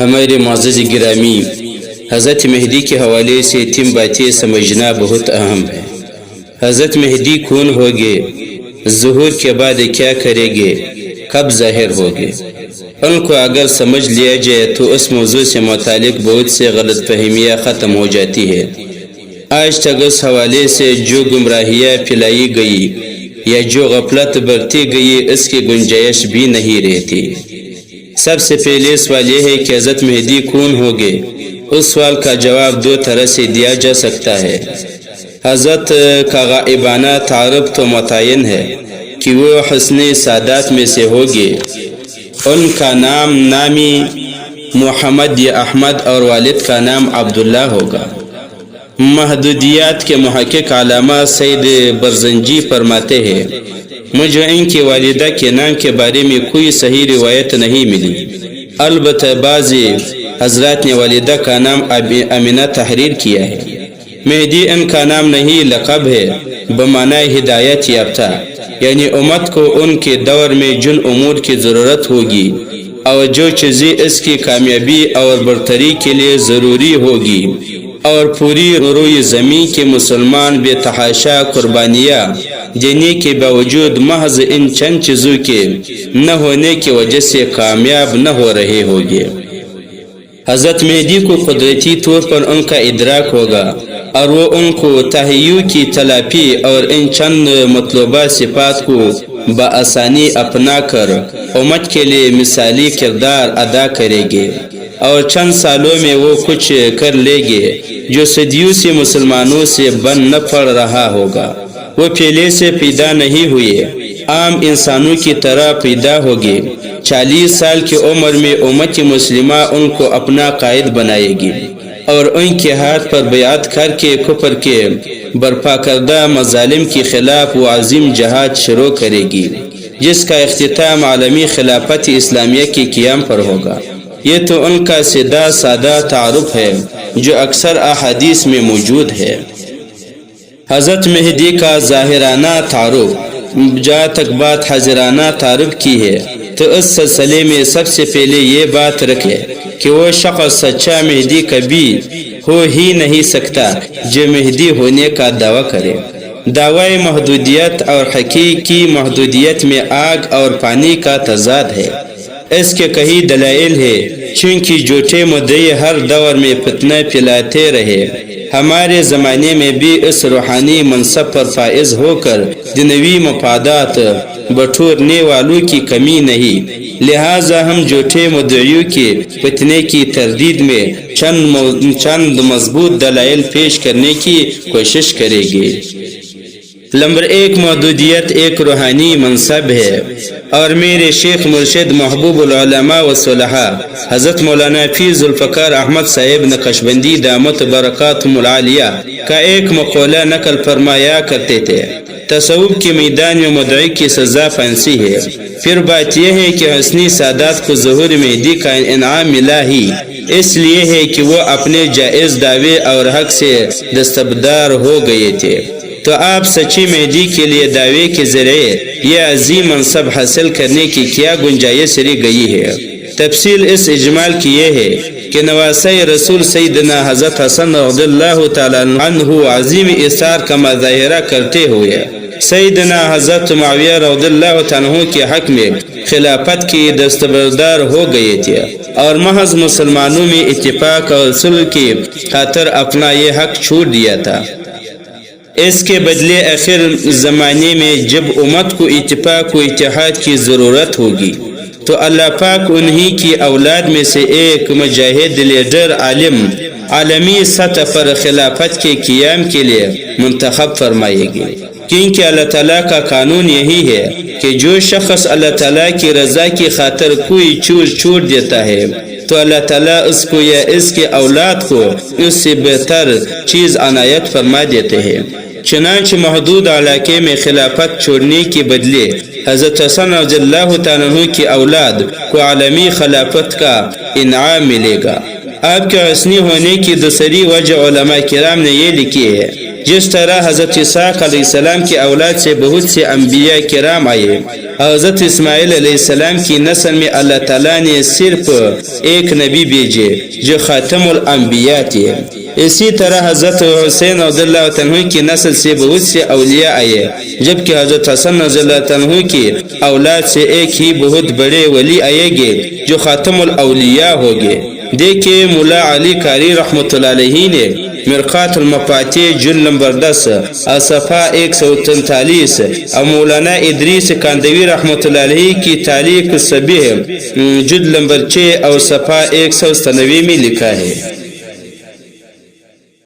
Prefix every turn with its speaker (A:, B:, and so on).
A: ہمارے معزز گرامی، حضرت مہدی کے حوالے سے 3 باتیں سمجھنا بہت اہم ہے۔ حضرت مہدی کون ہوگے، ظہور کے بعد کیا کریں گے، کب ظاہر ہوگے، ان کو اگر سمجھ لیا جائے تو اس موضوع سے متعلق بہت سے غلط فہمیاں ختم ہو جاتی ہے۔ آج تک اس حوالے سے جو گمراہیاں پھیلائی گئی یا جو غفلت برتی گئی، اس کی گنجائش بھی نہیں رہتی۔ سب سے پہلے سوال یہ ہے کہ حضرت مہدی کون ہوگے۔ اس سوال کا جواب 2 طرح سے دیا جا سکتا ہے۔ حضرت کا غائبانہ تعارف تو متعین ہے کہ وہ حسن سادات میں سے ہوگے۔ ان کا نامی محمد یا احمد اور والد کا نام عبداللہ ہوگا۔ محدودیات کے محقق علامہ سید برزنجی فرماتے ہیں، مجھے ان کی والدہ کے نام کے بارے میں کوئی صحیح روایت نہیں ملی، البتہ بعض حضرات نے والدہ کا نام امینہ تحریر کیا ہے۔ مہدی ان کا نام نہیں، لقب ہے بمعنی ہدایت یافتہ، یعنی امت کو ان کے دور میں جن امور کی ضرورت ہوگی اور جو چیزیں اس کی کامیابی اور برتری کے لیے ضروری ہوگی، اور پوری روئے زمین کے مسلمان بے تحاشا قربانیاں دینے کے باوجود محض ان چند چیزوں کے نہ ہونے کی وجہ سے کامیاب نہ ہو رہے ہوگے۔ حضرت مہدی کو قدرتی طور پر ان کا ادراک ہوگا اور وہ ان کو تحیّع کی تلافی اور ان چند مطلوبہ صفات کو بآسانی اپنا کر امت کے لیے مثالی کردار ادا کریں گے، اور چند سالوں میں وہ کچھ کر لیں گے جو صدیوں سے مسلمانوں سے بن نہ پڑ رہا ہوگا۔ وہ پہلے سے پیدا نہیں ہوئے، عام انسانوں کی طرح پیدا ہوگے۔ 40 سال کی عمر میں امت مسلمہ ان کو اپنا قائد بنائے گی اور ان کے ہاتھ پر بیعت کر کے کفر کے برپا کردہ مظالم کے خلاف وہ عظیم جہاد شروع کرے گی، جس کا اختتام عالمی خلافت اسلامیہ کے قیام پر ہوگا۔ یہ تو ان کا سیدھا سادہ تعارف ہے جو اکثر احادیث میں موجود ہے۔ حضرت مہدی کا ظاہرانہ تعارف، جہاں تک بات حاضرانہ تعارف کی ہے تو اس سلسلے میں سب سے پہلے یہ بات رکھے کہ وہ شخص سچا مہدی کبھی ہو ہی نہیں سکتا جو مہدی ہونے کا دعویٰ کرے۔ دعوی محدودیت اور حقیقی محدودیت میں آگ اور پانی کا تضاد ہے۔ اس کے کئی دلائل ہے، چونکہ جھوٹے مدعی ہر دور میں فتنہ پھیلاتے رہے۔ ہمارے زمانے میں بھی اس روحانی منصب پر فائز ہو کر دنیوی مفادات بٹورنے والوں کی کمی نہیں، لہٰذا ہم جھوٹے مدعیوں کے فتنے کی تردید میں چند مضبوط دلائل پیش کرنے کی کوشش کریں گے۔ نمبر 1، محدودیت ایک روحانی منصب ہے، اور میرے شیخ مرشد محبوب العلماء والصلحاء حضرت مولانا فی ذوالفقار احمد صاحب نقشبندی دامت برکاتہم العالیہ کا ایک مقولہ نقل فرمایا کرتے تھے، تصوف کے میدان میں مدعی کی سزا پھانسی ہے۔ پھر بات یہ ہے کہ حسنی سادات کو ظہور مہدی کا انعام ملا ہی اس لیے ہے کہ وہ اپنے جائز دعوے اور حق سے دستبردار ہو گئے تھے، تو آپ سچی مہدی کے لیے دعوے کے ذریعے یہ عظیم منصب حاصل کرنے کی کیا گنجائش رہ گئی ہے۔ تفصیل اس اجمال کی یہ ہے کہ نواسہ رسول سیدنا حضرت حسن رضی اللہ تعالیٰ عنہ عظیم اثار کا مظاہرہ کرتے ہوئے سیدنا حضرت معاویہ رضی اللہ عنہ کے حق میں خلافت کی دستبردار ہو گئے تھے، اور محض مسلمانوں میں اتفاق اور صلح کی خاطر اپنا یہ حق چھوڑ دیا تھا۔ اس کے بدلے آخر زمانے میں جب امت کو اتفاق و اتحاد کی ضرورت ہوگی تو اللہ پاک انہی کی اولاد میں سے ایک مجاہد لیڈر عالم عالمی سطح پر خلافت کے قیام کے لیے منتخب فرمائے گی، کیونکہ اللہ تعالیٰ کا قانون یہی ہے کہ جو شخص اللہ تعالیٰ کی رضا کی خاطر کوئی چیز چھوڑ دیتا ہے تو اللہ تعالیٰ اس کو یا اس کے اولاد کو اس سے بہتر چیز عنایت فرما دیتے ہیں۔ چنانچہ محدود علاقے میں خلافت چھوڑنے کے بدلے حضرت حسن رضی اللہ تعالیٰ عنہ کی اولاد کو عالمی خلافت کا انعام ملے گا۔ آپ کے حسنی ہونے کی دوسری وجہ علماء کرام نے یہ لکھی ہے جس طرح حضرت اسحاق علیہ السلام کی اولاد سے بہت سے انبیاء کرام آئے، حضرت اسماعیل علیہ السلام کی نسل میں اللہ تعالیٰ نے صرف ایک نبی بھیجے جو خاتم الانبیاء تھے۔ اسی طرح حضرت حسین رضی اللہ عنہ کی نسل سے بہت سے اولیاء آئے، جبکہ حضرت حسن رضی اللہ عنہ کی اولاد سے ایک ہی بہت بڑے ولی آئے گے جو خاتم الاولیاء ہو گے۔ دیکھیں مولا علی قاری رحمۃ اللہ علیہ نے مرقات المفاتیح جلد نمبر 10 صفحہ 143 اور مولانا ادریس کاندوی رحمۃ اللہ علیہ کی تعلیق صبیح جلد نمبر 6 اور صفحہ 197 میں لکھا ہے۔